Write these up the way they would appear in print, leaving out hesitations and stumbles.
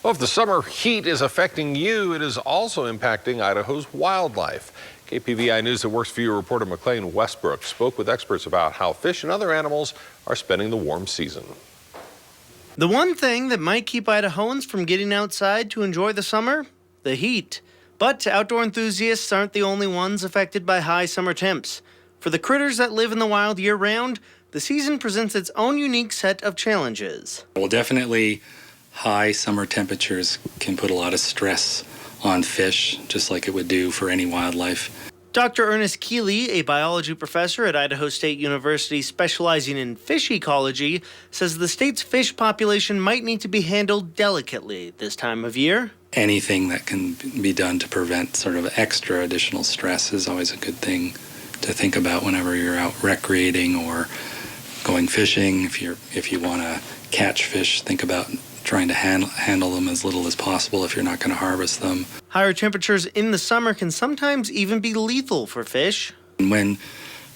Well, if the summer heat is affecting you, it is also impacting Idaho's wildlife. KPVI News That Works for You reporter McLean Westbrook spoke with experts about how fish and other animals are spending the warm season. The one thing that might keep Idahoans from getting outside to enjoy the summer? The heat. But outdoor enthusiasts aren't the only ones affected by high summer temps. For the critters that live in the wild year-round, the season presents its own unique set of challenges. Well, definitely high summer temperatures can put a lot of stress on fish, just like it would do for any wildlife. Dr. Ernest Keeley, a biology professor at Idaho State University specializing in fish ecology, says the state's fish population might need to be handled delicately this time of year. Anything that can be done to prevent sort of extra additional stress is always a good thing to think about whenever you're out recreating or going fishing. If you want to catch fish, think about trying to handle them as little as possible if you're not going to harvest them. Higher temperatures in the summer can sometimes even be lethal for fish. When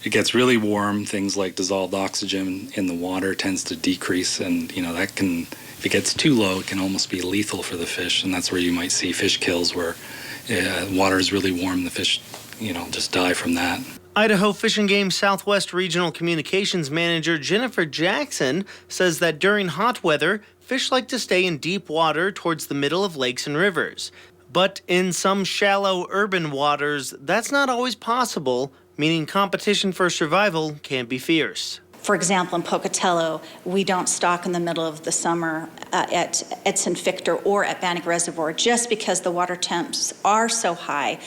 it gets really warm, things like dissolved oxygen in the water tends to decrease, and that can, if it gets too low, it can almost be lethal for the fish, and that's where you might see fish kills where water is really warm, the fish just die from that. Idaho Fish and Game Southwest Regional Communications Manager Jennifer Jackson says that during hot weather, fish like to stay in deep water towards the middle of lakes and rivers. But in some shallow urban waters, that's not always possible, meaning competition for survival can be fierce. For example, in Pocatello, we don't stock in the middle of the summer at St. Victor or at Bannock Reservoir just because the water temps are so high.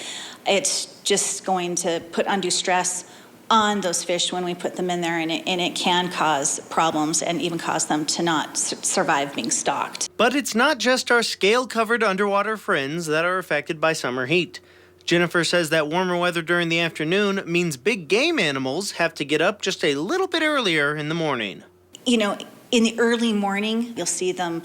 It's just going to put undue stress on those fish when we put them in there, and it can cause problems and even cause them to not survive being stocked. But it's not just our scale-covered underwater friends that are affected by summer heat. Jennifer says that warmer weather during the afternoon means big game animals have to get up just a little bit earlier in the morning. In the early morning, you'll see them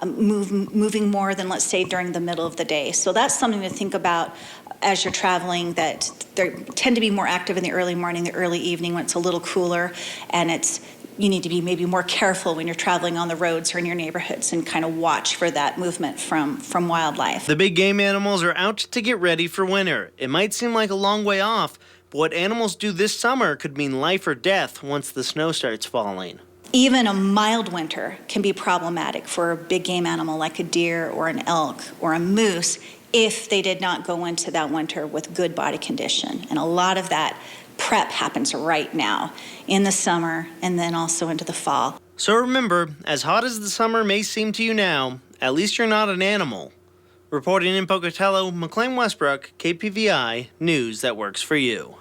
moving more than, let's say, during the middle of the day. So that's something to think about as you're traveling, that they tend to be more active in the early morning, the early evening when it's a little cooler, and you need to be maybe more careful when you're traveling on the roads or in your neighborhoods and kind of watch for that movement from wildlife. The big game animals are out to get ready for winter. It might seem like a long way off, but what animals do this summer could mean life or death once the snow starts falling. Even a mild winter can be problematic for a big game animal like a deer or an elk or a moose if they did not go into that winter with good body condition. And a lot of that prep happens right now in the summer and then also into the fall. So remember, as hot as the summer may seem to you now, at least you're not an animal. Reporting in Pocatello, McLean Westbrook, KPVI News That Works for You.